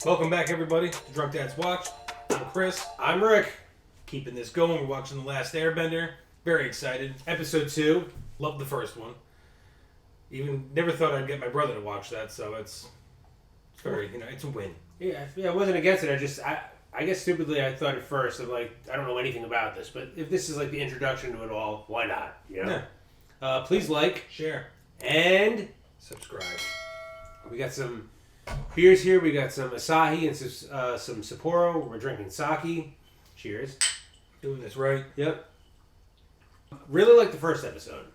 Welcome back, everybody, to Drunk Dad's Watch. I'm Chris. I'm Rick. Keeping this going. We're watching The Last Airbender. Very excited. Episode 2. Loved the first one. Even never thought I'd get my brother to watch that, so it's very, it's a win. Yeah, I wasn't against it. I guess stupidly I thought at first, I don't know anything about this, but if this is like the introduction to it all, why not? Yeah. Please like, Share. and Subscribe. we got some beers here. We got some Asahi and some Sapporo. We're drinking sake. Cheers. Doing this right. Yep. Really liked the first episode.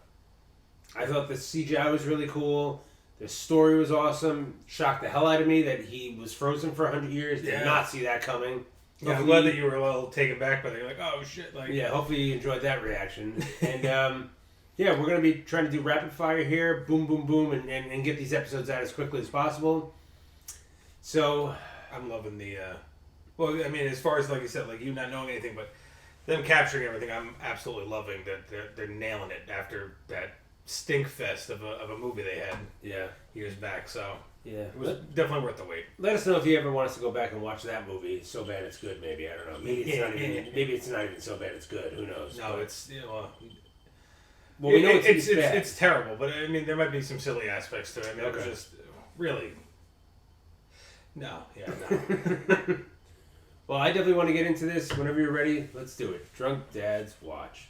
I thought the CGI was really cool. The story was awesome. Shocked the hell out of me that he was frozen for 100 years. Did not see that coming. Yeah, I'm glad that you were a little taken back by that. You're like, oh shit. Yeah, hopefully you enjoyed that reaction. And we're going to be trying to do rapid fire here. Boom, boom, boom. And get these episodes out as quickly as possible. So I'm loving the... as far as, like you said, like you not knowing anything, but them capturing everything, I'm absolutely loving that they're nailing it after that stink fest of a movie they had years back. So it was definitely worth the wait. Let us know if you ever want us to go back and watch that movie. So bad it's good, maybe. I don't know. Maybe it's not even so bad it's good. Who knows? No, we know it's terrible, but I mean there might be some silly aspects to it. I mean, it was just really no. Well, I definitely want to get into this. Whenever you're ready, let's do it. Drunk Dad's Watch.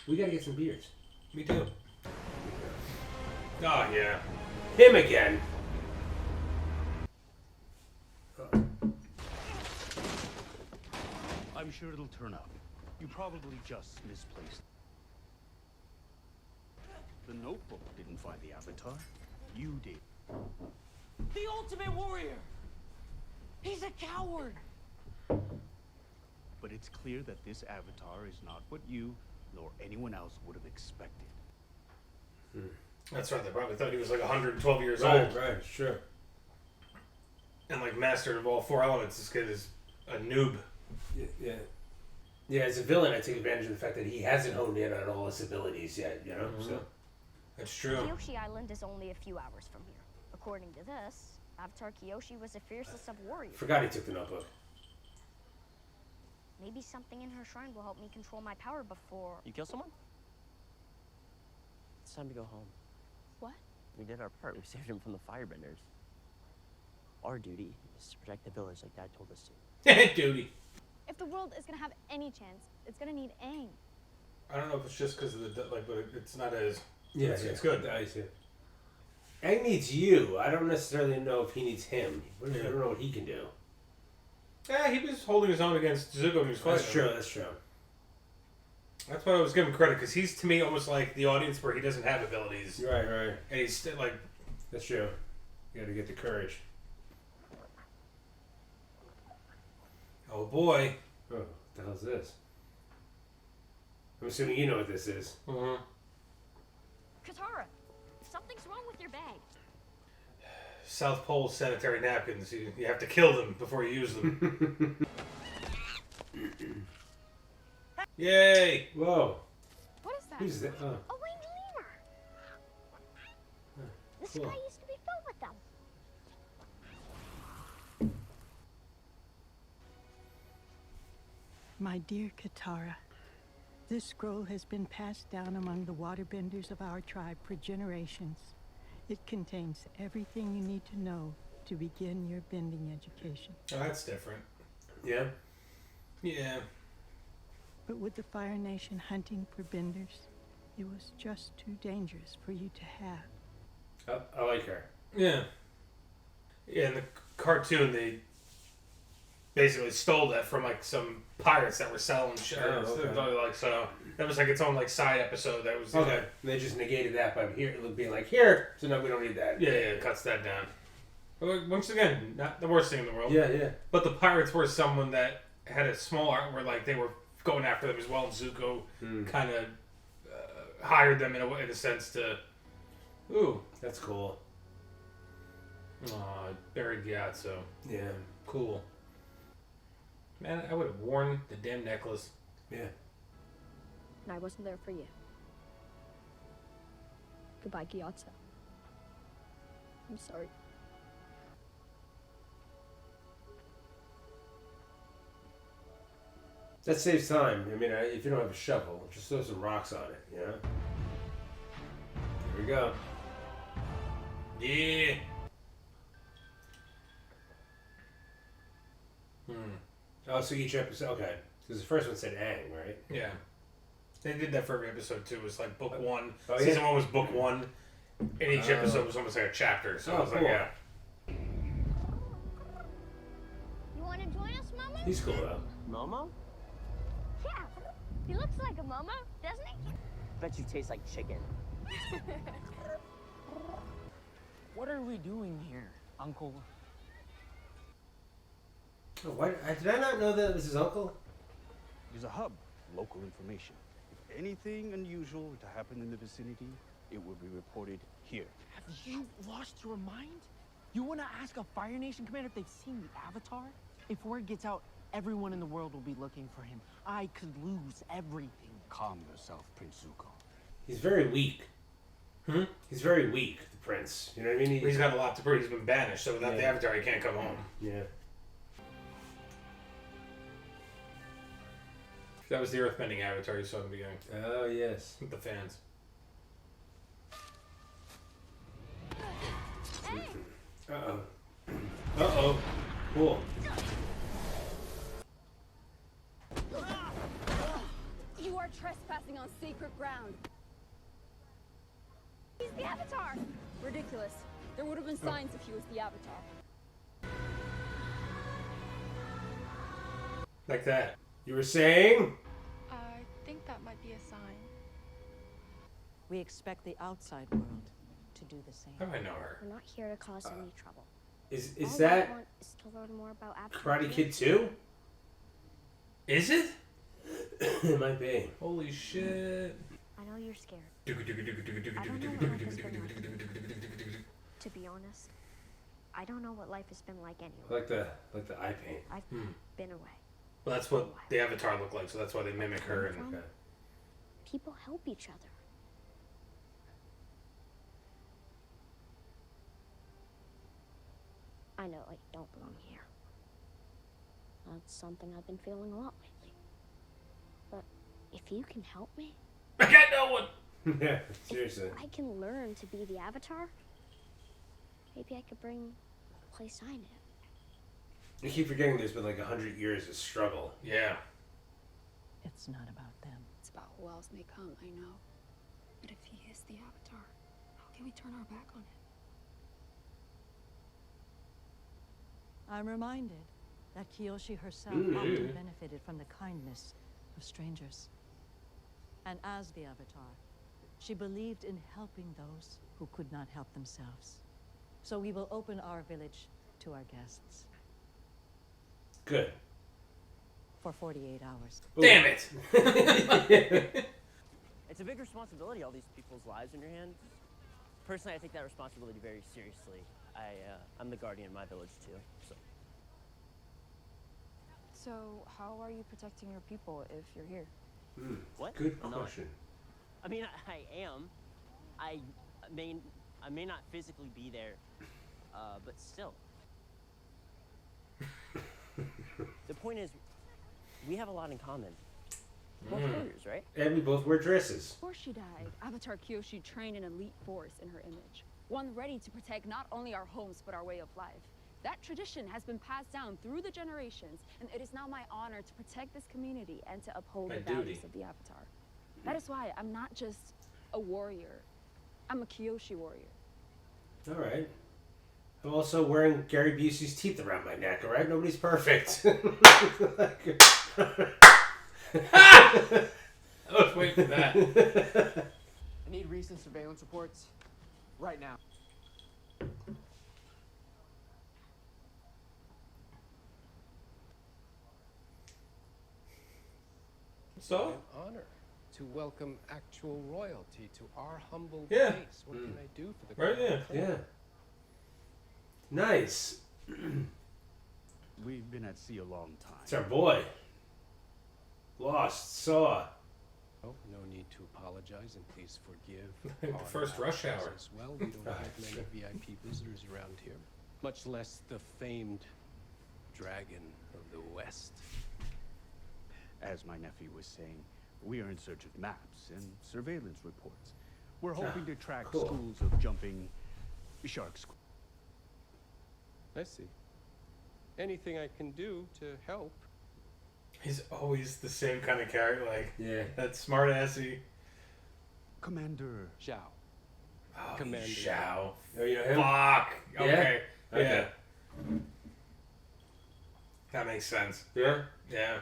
We gotta get some beers. Me too. Oh yeah. Him again. I'm sure it'll turn up. You probably just misplaced. The notebook didn't find the avatar. You did. The ultimate warrior! He's a coward! But it's clear that this avatar is not what you nor anyone else would have expected. That's right. They probably thought he was like 112 years Right, old. right, sure. And like master of all four elements. This kid is a noob. Yeah, as a villain, I take advantage of the fact that he hasn't honed in on all his abilities yet, Mm-hmm. So that's true. Kiyoshi Island is only a few hours from here. According to this, Avatar Kiyoshi was the fiercest of warriors. forgot he took the notebook. Maybe something in her shrine will help me control my power before... You kill someone? It's time to go home. What? We did our part. We saved him from the firebenders. Our duty is to protect the village like Dad told us to. Duty. If the world is gonna have any chance, it's gonna need Aang. I don't know if it's just because of the but it's not as. Yeah, it's good. I see. Aang needs you. I don't necessarily know if he needs him. I don't know what he can do. Yeah, he was holding his own against Zuko when he was fighting. That's true. That's why I was giving him credit, because he's, to me, almost like the audience where he doesn't have abilities. Right. And he's still, like... That's true. You gotta get the courage. Oh, boy. Oh, what the hell's this? I'm assuming you know what this is. Mm-hmm. Katara, something's wrong with your bag. South Pole sanitary napkins. You have to kill them before you use them. Yay! Whoa. What is that? Who's that? Oh. A winged lemur! The Cool. sky used to be filled with them. My dear Katara, this scroll has been passed down among the waterbenders of our tribe for generations. It contains everything you need to know to begin your bending education. Oh, that's different. Yeah? Yeah. But with the Fire Nation hunting for benders, it was just too dangerous for you to have. I like her. Yeah. Yeah, in the cartoon, they basically stole that from, like, some pirates that were selling shit. Oh, okay. So that was, like, its own, like, side episode. That was... Okay. And they just negated that by being like, here! So no, we don't need that. Yeah, it cuts that down. But once again, not the worst thing in the world. Yeah. But the pirates were someone that had a small art where, like, they were going after them as well, and Zuko kind of hired them in a sense to... Ooh. That's cool. Aw, buried Gyatso. Yeah. Cool. Man, I would have worn the damn necklace. Yeah. And I wasn't there for you. Goodbye, Gyatso. I'm sorry. That saves time. I mean, if you don't have a shovel, just throw some rocks on it, you know? Here we go. Yeah. Oh, so each episode, okay. Because the first one said Aang, right? Yeah. They did that for every episode too. It was like book one. Oh, yeah? Season one was book one. And each episode was almost like a chapter. So Oh, I was cool. like, yeah. You want to join us, Mama? He's cool, though. Momo? Yeah. He looks like a Mama, doesn't he? Bet you taste like chicken. What are we doing here, Uncle? Oh, why, did I not know that was his uncle? It's a hub, local information. If anything unusual were to happen in the vicinity, it will be reported here. Have you lost your mind? You want to ask a Fire Nation commander if they've seen the Avatar? If word gets out, everyone in the world will be looking for him. I could lose everything. Calm yourself, Prince Zuko. He's very weak. He's very weak, the prince. You know what I mean? He's got a lot to prove. He's been banished. So without the Yeah. Avatar, he can't come home. Yeah. That was the earthbending Avatar you saw in the beginning. Oh, yes. With the fans. Uh-oh. Uh-oh. Cool. You are trespassing on sacred ground. He's the Avatar. Ridiculous. There would have been signs if he was the Avatar. Like that. You were saying? I think that might be a sign. We expect the outside world to do the same. How do I know her? We're not here to cause any trouble. Is All that I want is to learn more about Avatar. Karate Kid 2? Is it? It might be. Holy shit. I know you're scared. To be honest, I don't know what life has been like anyway. Like the eye paint. I've been away. Well, that's what the Avatar looked like, so that's why they mimic her. And Okay. People help each other. I know I don't belong here. That's something I've been feeling a lot lately. But if you can help me, I got no one. Yeah, seriously. I can learn to be the Avatar. Maybe I could bring a place I knew. You keep forgetting there's been like 100 years of struggle. Yeah. It's not about them. It's about who else may come, I know. But if he is the Avatar, how can we turn our back on him? I'm reminded that Kiyoshi herself often benefited from the kindness of strangers. And as the Avatar, she believed in helping those who could not help themselves. So we will open our village to our guests Good. for 48 hours. Damn it. It's a big responsibility, all these people's lives in your hands. Personally, I take that responsibility very seriously. I'm the guardian of my village, too, so. So, how are you protecting your people if you're here? What? Good No. question. I mean, I am. I may not physically be there, but still. The point is, we have a lot in common. We're both warriors, right? And we both wear dresses. Before she died, Avatar Kyoshi trained an elite force in her image. One ready to protect not only our homes, but our way of life. That tradition has been passed down through the generations, and it is now my honor to protect this community and to uphold My the values duty. of the Avatar. That is why I'm not just a warrior. I'm a Kyoshi warrior. All right. I'm also wearing Gary Busey's teeth around my neck, all right? Nobody's perfect. I was waiting for that. I need recent surveillance reports right now. So? An honor to welcome actual royalty to our humble Yeah. place. What can I do for the Right, crown yeah. prince? Yeah. Nice. We've been at sea a long time. It's our boy. Lost, saw. Oh, no need to apologize, and please forgive The our first rush absence hour. as well. We don't have many VIP visitors around here, much less the famed Dragon of the West. As my nephew was saying, we are in search of maps and surveillance reports. We're hoping to track schools of jumping sharks. I see. Anything I can do to help. He's always the same kind of character, like that smart assy. Commander Zhao. Oh, Commander Zhao. Oh, you know him? Fuck. Okay. Yeah. Yeah. That makes sense. Yeah. Yeah.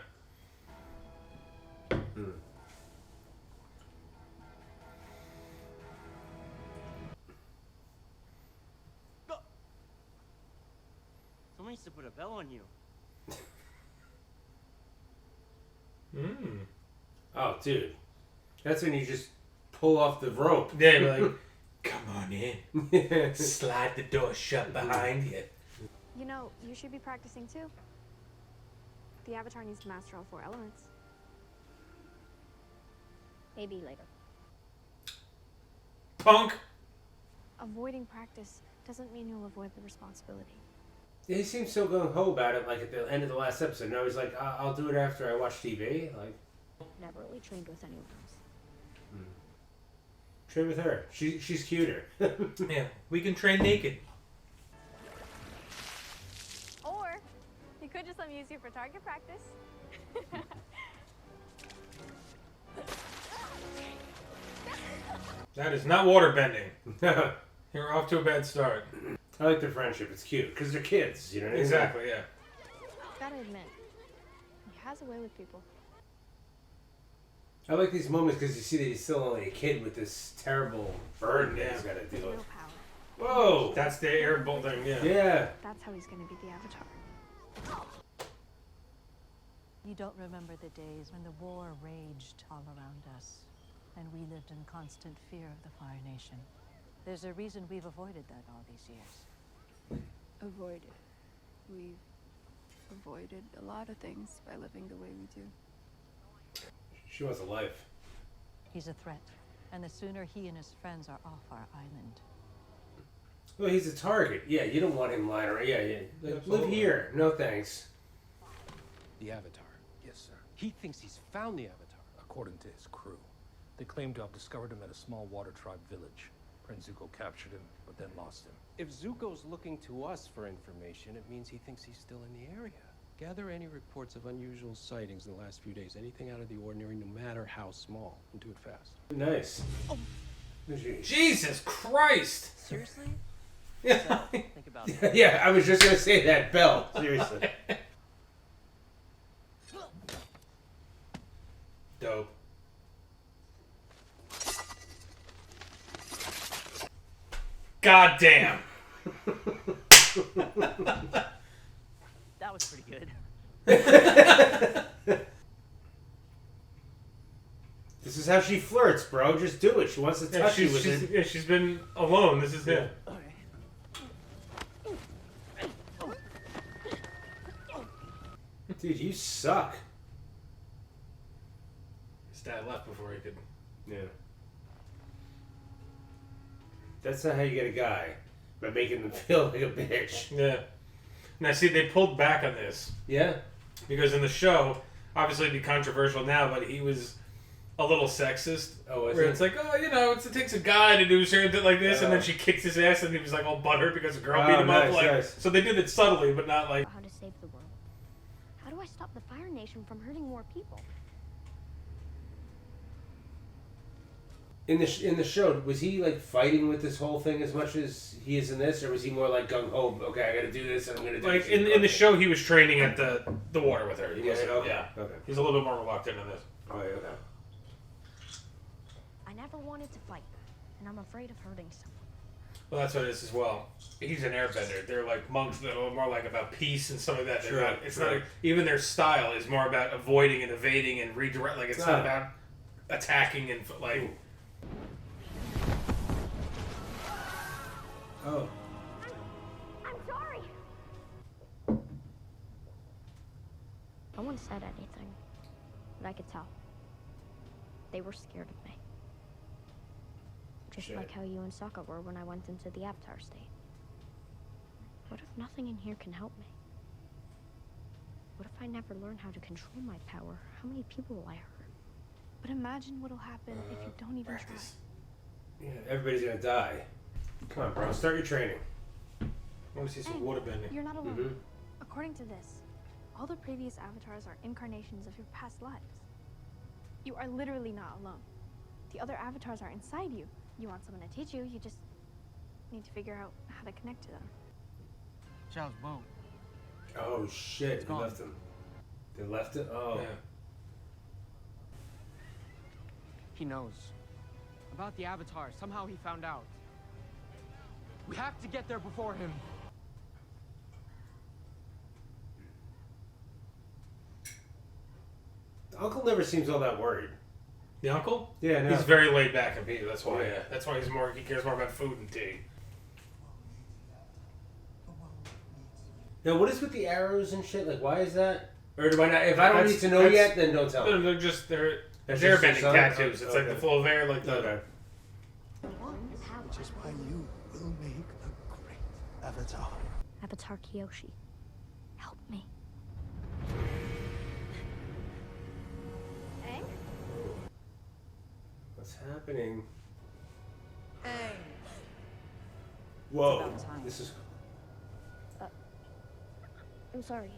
Someone needs to put a bell on you. Oh, dude. That's when you just pull off the rope. Yeah, you're like, come on in. Slide the door shut behind you. You know, you should be practicing too. The Avatar needs to master all 4 elements. Maybe later. Punk! Avoiding practice doesn't mean you'll avoid the responsibility. He seems so gung-ho about it, like at the end of the last episode. Now he's like, I'll do it after I watch TV. Like, Never really trained with anyone else. train with her. She's cuter. Yeah, we can train naked. Or you could just let me use you for target practice. That is not water bending. You're off to a bad start. I like their friendship. It's cute because they're kids, you know what I mean? Exactly, yeah. Gotta admit, he has a way with people. I like these moments because you see that he's still only a kid with this terrible burden that he's got to deal with. No power. Whoa! That's the air bolt thing, yeah. Yeah. That's how he's gonna be the Avatar. You don't remember the days when the war raged all around us, and we lived in constant fear of the Fire Nation. There's a reason we've avoided that all these years. Avoided. We've avoided a lot of things by living the way we do. She wants a life. He's a threat, and the sooner he and his friends are off our island. Well, he's a target. Yeah, you don't want him lying around. Yeah. Like, live here. No thanks. The Avatar. Yes, sir. He thinks he's found the Avatar. According to his crew, they claim to have discovered him at a small water tribe village. Prince Zuko captured him, but then lost him. If Zuko's looking to us for information, it means he thinks he's still in the area. Gather any reports of unusual sightings in the last few days. Anything out of the ordinary, no matter how small. And do it fast. Nice. Oh. Jesus Christ! Seriously? Yeah. Think about it. Yeah, I was just going to say that, Belle. Seriously. Dope. God damn. That was pretty good. This is how she flirts, bro. Just do it. She wants to touch you with it. Yeah, she's been alone. This is it. Dude, you suck. His dad left before he could. Yeah. That's not how you get a guy. By making them feel like a bitch. Yeah. Now, see, they pulled back on this. Yeah? Because in the show, obviously it'd be controversial now, but he was a little sexist. Oh, is where it? it's like, oh, you know, it takes a guy to do something like this, and then she kicks his ass, and he was like all butthurt because a girl beat him up. Like, so they did it subtly, but not like. How to save the world. How do I stop the Fire Nation from hurting more people? In the show, was he like fighting with this whole thing as much as he is in this, or was he more like gung ho? Okay, I got to do this. And I'm gonna do Like this. in the show, he was training at the water with her. He Yeah, wasn't. okay, Yeah. okay. He's a little bit more reluctant in this. Oh, yeah, okay. I never wanted to fight, and I'm afraid of hurting someone. Well, that's what it is as well. He's an airbender. They're like monks that are more like about peace and stuff like that. They're Sure, not, it's sure. not even their style is more about avoiding and evading and redirect. Like it's not about attacking and like. Ooh. Oh. I'm sorry. No one said anything, but I could tell. They were scared of me. Just Shit. like how you and Sokka were when I went into the Avatar state. What if nothing in here can help me? What if I never learn how to control my power? How many people will I hurt? But imagine what'll happen if you don't even try. Yeah, everybody's gonna die. Come on, bro. Start your training. I want to see some water bending. You're not alone. Mm-hmm. According to this, all the previous avatars are incarnations of your past lives. You are literally not alone. The other avatars are inside you. You want someone to teach you, you just need to figure out how to connect to them. Zhao's boat. Oh shit! It's They gone. left him. They left it. Oh. Yeah. He knows. About the Avatar. Somehow he found out. We have to get there before him. The uncle never seems all that worried. The uncle? Yeah, no. He's very laid back and Peter. That's why. Yeah. That's why he cares more about food and tea. Now, what is with the arrows and shit? Like, why is that? Or do I not? If I don't That's- need to know that's- yet, then don't tell me. They're just they're That's airbending just some- tattoos. It's like okay. the full of air, like the. Okay. Which is why you will make a great avatar. Avatar Kyoshi, help me. Aang? What's happening? Aang. Whoa. It's about time. This is. I'm sorry.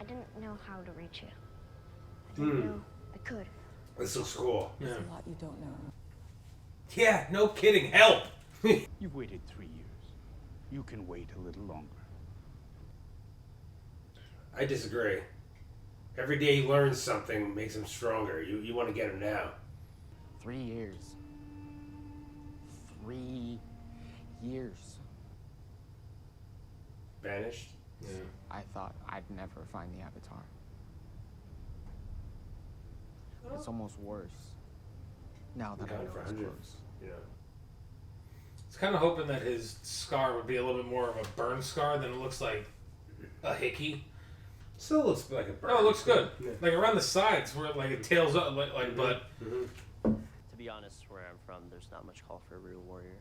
I didn't know how to reach you. I didn't know I could. This looks cool. There's a lot you don't know. Yeah, no kidding. Help! You've waited 3 years. You can wait a little longer. I disagree. Every day he learns something makes him stronger. You want to get him now. 3 years. 3 years. Banished? Yeah. I thought I'd never find the Avatar. It's almost worse. Now that I Got it know for it's 100. close. Yeah. It's kind of hoping that his scar would be a little bit more of a burn scar than it looks like a hickey. Still looks like a burn. No, it looks good. Yeah. Like around the sides where like it tails up, like but. Mm-hmm. To be honest, where I'm from, there's not much call for a real warrior.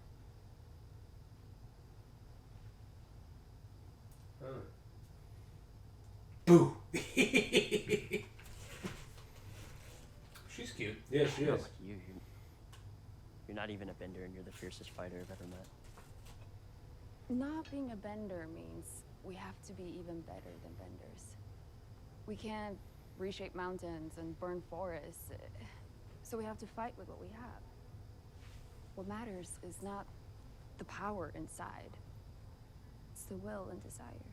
Boo. She's cute. Yeah, she Not is. like you. You're not even a bender, and you're the fiercest fighter I've ever met. Not being a bender means we have to be even better than benders. We can't reshape mountains and burn forests, so we have to fight with what we have. What matters is not the power inside, it's the will and desire.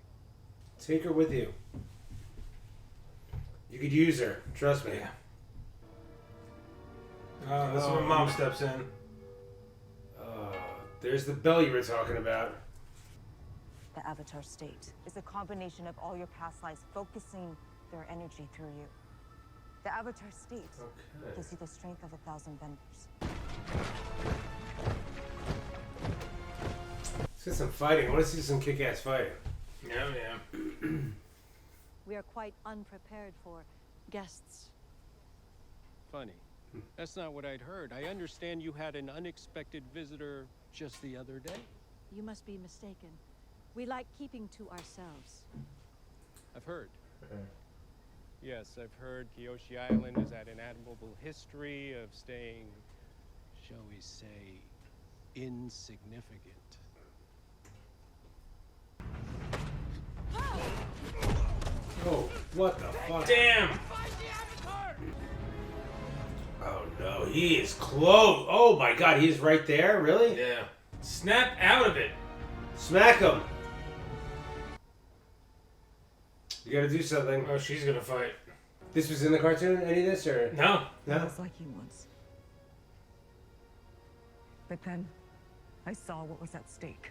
Take her with you. You could use her. Trust me. Yeah. That's when Mom steps in. There's the Belle you were talking about. The Avatar state is a combination of all your past lives focusing their energy through you. The Avatar state gives you the strength of 1,000 benders. Let's get some fighting. I want to see some kick-ass fighting. Yeah, yeah. We are quite unprepared for guests. Funny. That's not what I'd heard. I understand you had an unexpected visitor just the other day. You must be mistaken. We like keeping to ourselves. I've heard. Yes, I've heard Kyoshi Island has had an admirable history of staying, shall we say, insignificant. Oh, what the fuck? Damn! Oh no, he is close. Oh my god, he is right there? Really? Yeah. Snap out of it. Smack him. You gotta do something. Oh, she's gonna fight. This was in the cartoon? Any of this? Or No. No? It was like you once. But then, I saw what was at stake.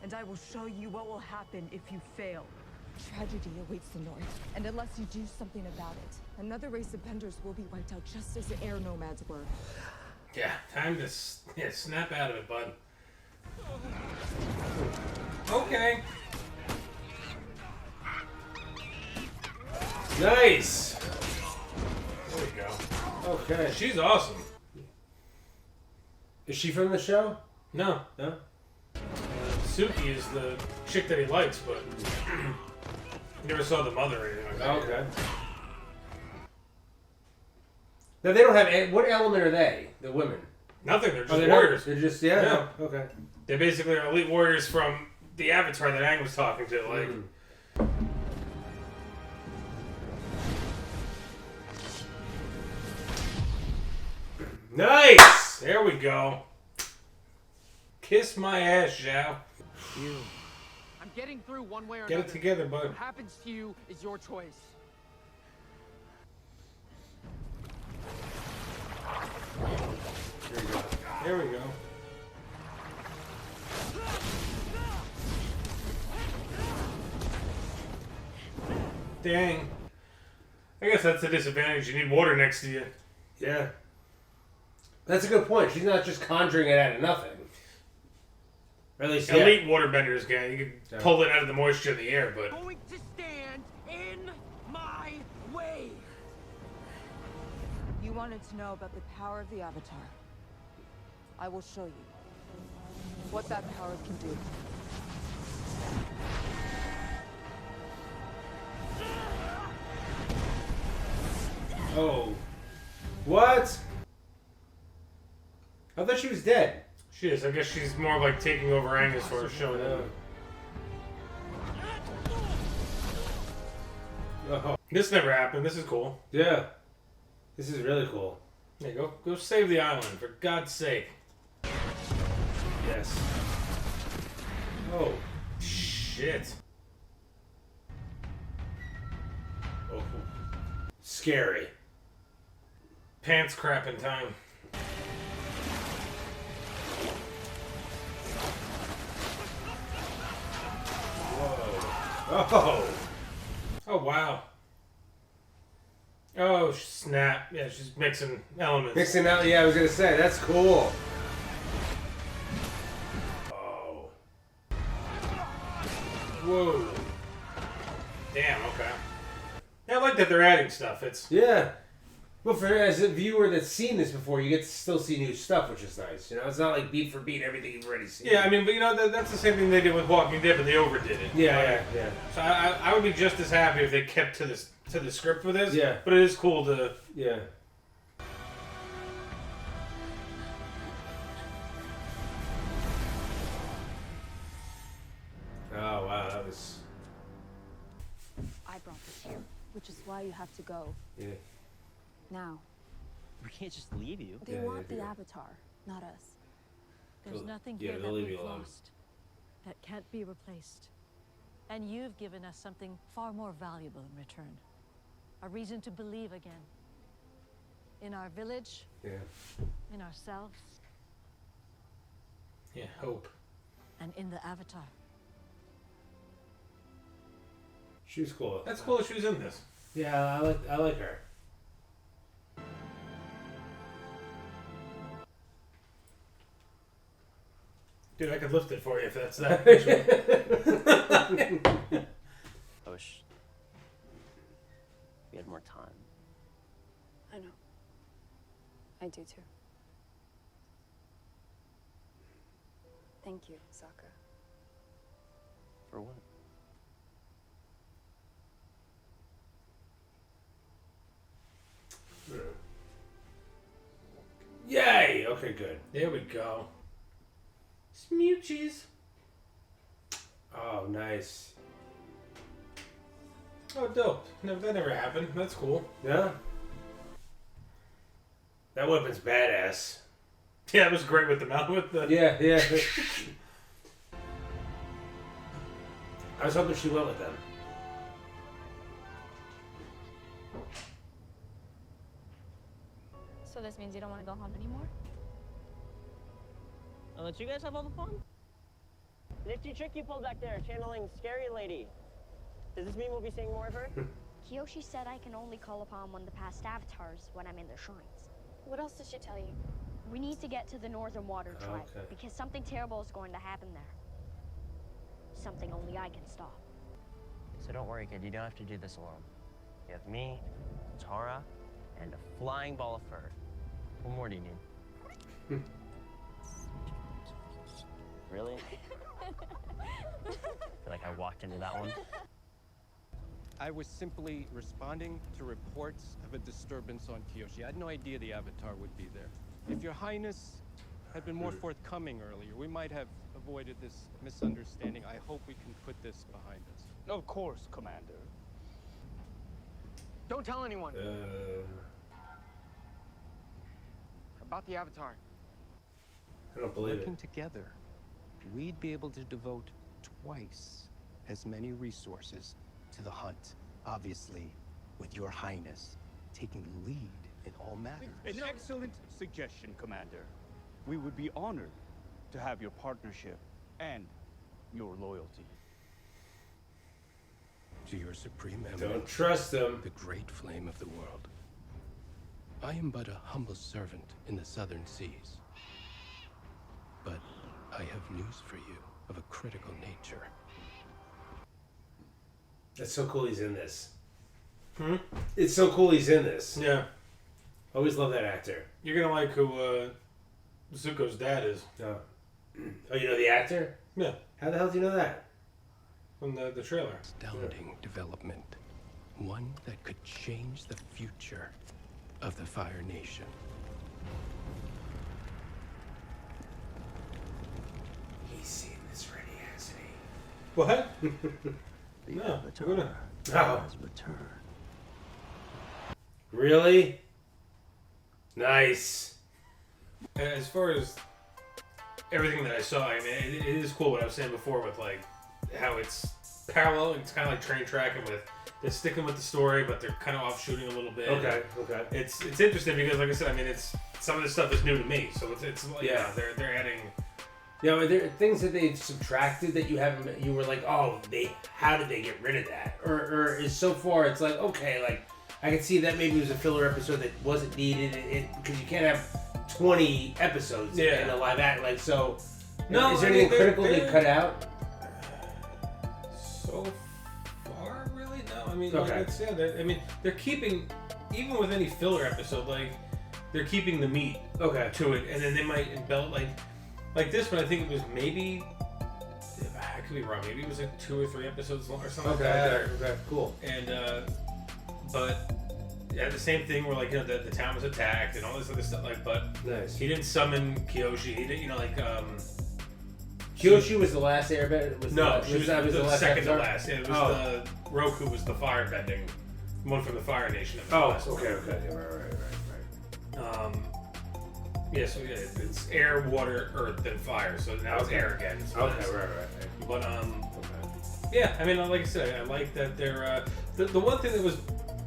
And I will show you what will happen if you fail. Tragedy awaits the North, and unless you do something about it, another race of benders will be wiped out just as the air nomads were. Yeah, time to snap out of it, bud. Okay. Nice. There we go. Okay. She's awesome. Is she from the show? No. No? Suki is the chick that he likes, but... Never saw the mother or anything like that. Okay. Now they don't have what element are they? The women. Nothing. They're just they're warriors. They're just yeah. Okay. They basically are elite warriors from the Avatar that Aang was talking to. Like. Nice! There we go. Kiss my ass, Zhao. You. I'm getting through one way or Get another. it together, bud. What happens to you is your choice. There we go. There we go. Dang. I guess that's the disadvantage. You need water next to you. Yeah. That's a good point. She's not just conjuring it out of nothing. Or at least, elite waterbenders can. You can pull it out of the moisture in the air, but. Going to stand in my way. You wanted to know about the power of the Avatar. I will show you what that power can do. Oh. What? I thought she was dead. She is. I guess she's more like taking over Aang as far as showing up. Oh. This never happened. This is cool. Yeah. This is really cool. Yeah, go save the island, for God's sake. Yes. Oh. Shit. Oh. Scary. Pants crap in time. Whoa. Oh. Oh, wow. Oh, snap. Yeah, she's mixing elements. Mixing out, yeah, I was going to say, that's cool. Oh. Whoa. Damn, okay. Yeah, I like that they're adding stuff. It's Yeah. Well, for as a viewer that's seen this before, you get to still see new stuff, which is nice. You know, it's not like beat for beat everything you've already seen. Yeah, I mean, but you know, that's the same thing they did with Walking Dead, but they overdid it. Yeah, yeah. So I would be just as happy if they kept to the script with this. Yeah. But it is cool to. Yeah. Oh, wow, that was... I brought this here, which is why you have to go. Yeah. Now. We can't just leave you. They want the Avatar, not us. There's nothing yeah, here they'll that leave we've you alone. lost that can't be replaced. And you've given us something far more valuable in return. A reason to believe again. In our village. Yeah. In ourselves. Yeah, hope. And in the Avatar. She was cool. That's cool that she was in this. Yeah, I like her. Dude, I could lift it for you if that's that. I wish we had more time. I know. I do too. Thank you, Sokka. For what? Yay! Okay, good. There we go. Smooches. Oh, nice. Oh, dope. That never happened. That's cool. Yeah? That weapon's badass. Yeah, it was great with the mouth. With the Yeah, yeah. I was hoping she went with them. So this means you don't want to go home anymore? I'll let you guys have all the fun. Nifty trick you pulled back there, channeling Scary Lady. Does this mean we'll be seeing more of her? Kyoshi said I can only call upon one of the past avatars when I'm in the shrines. What else did she tell you? We need to get to the Northern Water Tribe Okay. because something terrible is going to happen there. Something only I can stop. So don't worry, kid. You don't have to do this alone. You have me, Tara, and a flying ball of fur. What more do you need? Really? I feel like I walked into that one. I was simply responding to reports of a disturbance on Kyoshi. I had no idea the Avatar would be there. If Your Highness had been more forthcoming earlier, we might have avoided this misunderstanding. I hope we can put this behind us. Of course, Commander. Don't tell anyone. About the Avatar. I don't believe Working it. together, we'd be able to devote twice as many resources to the hunt. Obviously, with Your Highness taking the lead in all matters. An excellent suggestion, Commander. We would be honored to have your partnership and your loyalty. To your supreme eminence, Don't trust them. the great flame of the world. I am but a humble servant in the southern seas. But I have news for you of a critical nature. That's so cool he's in this. It's so cool he's in this. Yeah. Always love that actor. You're gonna like who Zuko's dad is. Oh, you know the actor? Yeah. How the hell do you know that? From the trailer. Astounding development. One that could change the future of the Fire Nation. He's seen this already, hasn't he? What? The No, Avatar we're gonna- has returned. Really? Nice. As far as everything that I saw, I mean, it is cool what I was saying before with like how it's parallel. It's kind of like train tracking with they're sticking with the story, but they're kind of offshooting a little bit. Okay. It's interesting because, like I said, I mean, it's some of this stuff is new to me, so it's like, Yeah. they're adding. Yeah, are there things that they've subtracted that you haven't? You were like, oh, how did they get rid of that? Or is so far it's like, okay, like I can see that maybe it was a filler episode that wasn't needed, because you can't have 20 episodes in a live act. Like, so, No, is there I mean, anything critical they're- they've cut out? So far, really? No. I mean, Okay. like it's, I mean, they're keeping, even with any filler episode, like they're keeping the meat to it, and then they might embellish like this one. I think it was maybe, I could be wrong. Maybe it was like 2 or 3 episodes long or something like that. Okay, cool. And but yeah, the same thing where like the town was attacked and all this other stuff. Like, but Nice. he didn't summon Kyoshi. He didn't, Kyoshi was the last Airbender. She was the last second to Avatar? last. It was the Roku was the fire bending one from the Fire Nation. That was Oh, the last okay, one. okay, right. Yeah, so yeah, it's air, water, earth, then fire. So now it's air again. So Okay, that's- right. But yeah, I mean, like I said, I like that they're the one thing that was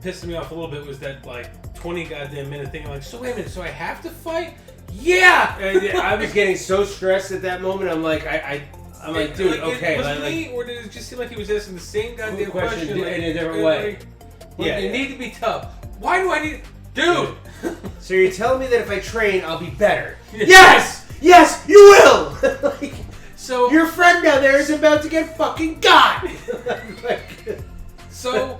pissing me off a little bit was that like 20 goddamn minute thing. I'm like, so wait a minute, so I have to fight? Yeah! I was getting so stressed at that moment. I'm like, I'm like, dude, okay. Was like, it me, or did it just seem like he was asking the same goddamn question in a different way? You need to be tough. Why do I need, dude? So you're telling me that if I train, I'll be better? Yes, yes, you will. Like, so your friend down there is about to get fucking got. So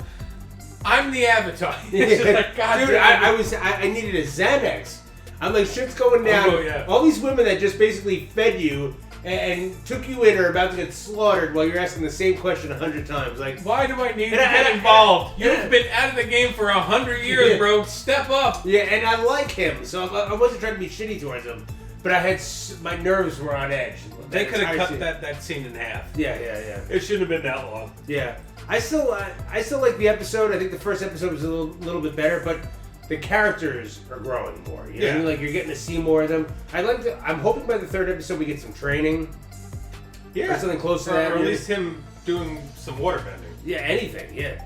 I'm the Avatar. Dude, Goddamn. I needed a Xanax. I'm like, shit's going down. Oh, yeah. All these women that just basically fed you and took you in are about to get slaughtered while you're asking the same question 100 times. Like, why do I need to get involved? You've been out of the game for 100 years, bro. Step up. Yeah, and I like him, so I wasn't trying to be shitty towards him, but I had my nerves were on edge. They could have cut scene. that scene in half. Yeah. It shouldn't have been that long. Yeah, I still like the episode. I think the first episode was a little bit better, but the characters are growing more. You know what I mean? Like you're getting to see more of them. I'm hoping by the third episode we get some training. Yeah, or something close to that. Or at least him doing some water bending. Yeah, anything. Yeah,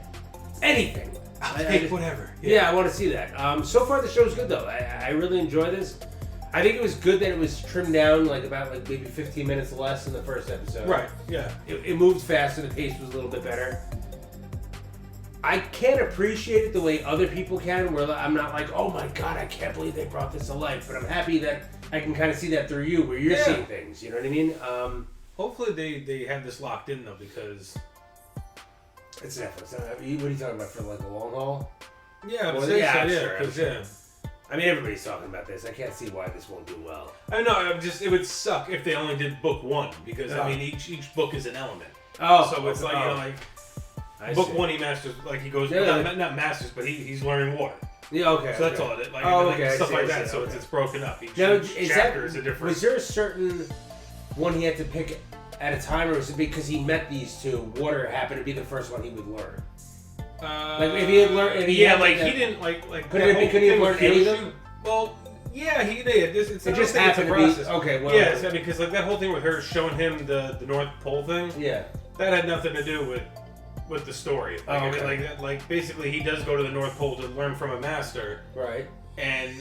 anything. I'll take whatever. Yeah, I want to see that. So far the show's good though. I really enjoy this. I think it was good that it was trimmed down about maybe 15 minutes less than the first episode. Right. Yeah. It moved faster. The pace was a little bit better. I can't appreciate it the way other people can, where I'm not like, oh my god, I can't believe they brought this to life. But I'm happy that I can kind of see that through you, where you're seeing things. You know what I mean? Hopefully they have this locked in though, because it's Netflix. What are you talking about, for like the long haul? Yeah, Well, but sure, I'm sure. yeah. I mean, everybody's talking about this. I can't see why this won't do well. I know. It would suck if they only did book one, because I mean each book is an element. Oh, so it's like Book 1 he masters, like he goes, not masters, but he's learning water. Yeah, okay. So that's all it. Like, stuff like that. So it's broken up. Each chapter is a different. Was there a certain one he had to pick at a time, or was it because he met these two? Water happened to be the first one he would learn. Like if he had learned, he didn't like. Couldn't he have learned any of them? Well, yeah, he did. It just happened to be okay. Well, yeah, because like that whole thing with her showing him the North Pole thing. Yeah, that had nothing to do with the story. Like, like basically, he does go to the North Pole to learn from a master. Right. And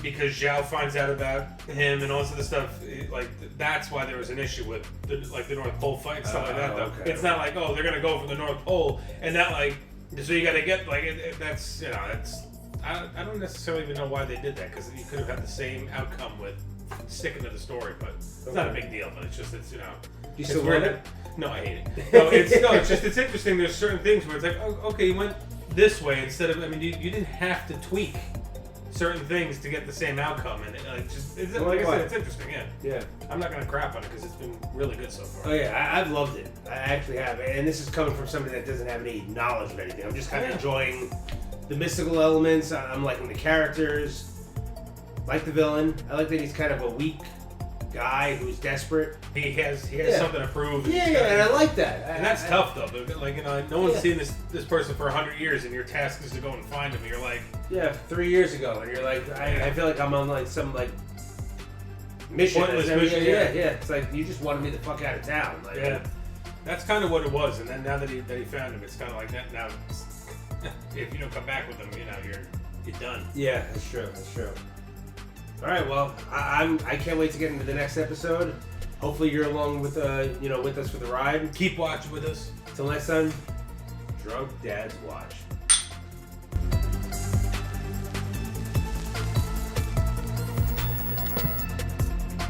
because Zhao finds out about him and all this other stuff, like that's why there was an issue with the North Pole fight and stuff like that. Though it's not like they're gonna go for the North Pole and not like so you gotta get that's I don't necessarily even know why they did that because you could have had the same outcome with sticking to the story, but it's not a big deal. But it's You still love it? No, I hate it. No, it's interesting. There's certain things where it's like, oh, okay, you went this way instead of. I mean, you didn't have to tweak certain things to get the same outcome, and like I said, it's interesting. Yeah. I'm not gonna crap on it because it's been really good so far. Oh yeah, I've loved it. I actually have, and this is coming from somebody that doesn't have any knowledge of anything. I'm just kind of enjoying the mystical elements. I'm liking the characters. Like the villain. I like that he's kind of a weak guy who's desperate. He has something to prove. Yeah, and I like that. And that's tough though. But like no one's seen this person for 100 years, and your task is to go and find him. And you're like, 3 years ago, and you're like, I feel like I'm on like some like mission. Pointless mission. Yeah. It's like you just wanted me the fuck out of town. Like, that's kind of what it was. And then now that he found him, it's kind of like that. Now, if you don't come back with him, you're done. Yeah, that's true. All right, well, I can't wait to get into the next episode. Hopefully, you're along with with us for the ride. Keep watching with us. Till next time, Drunk Dads Watch.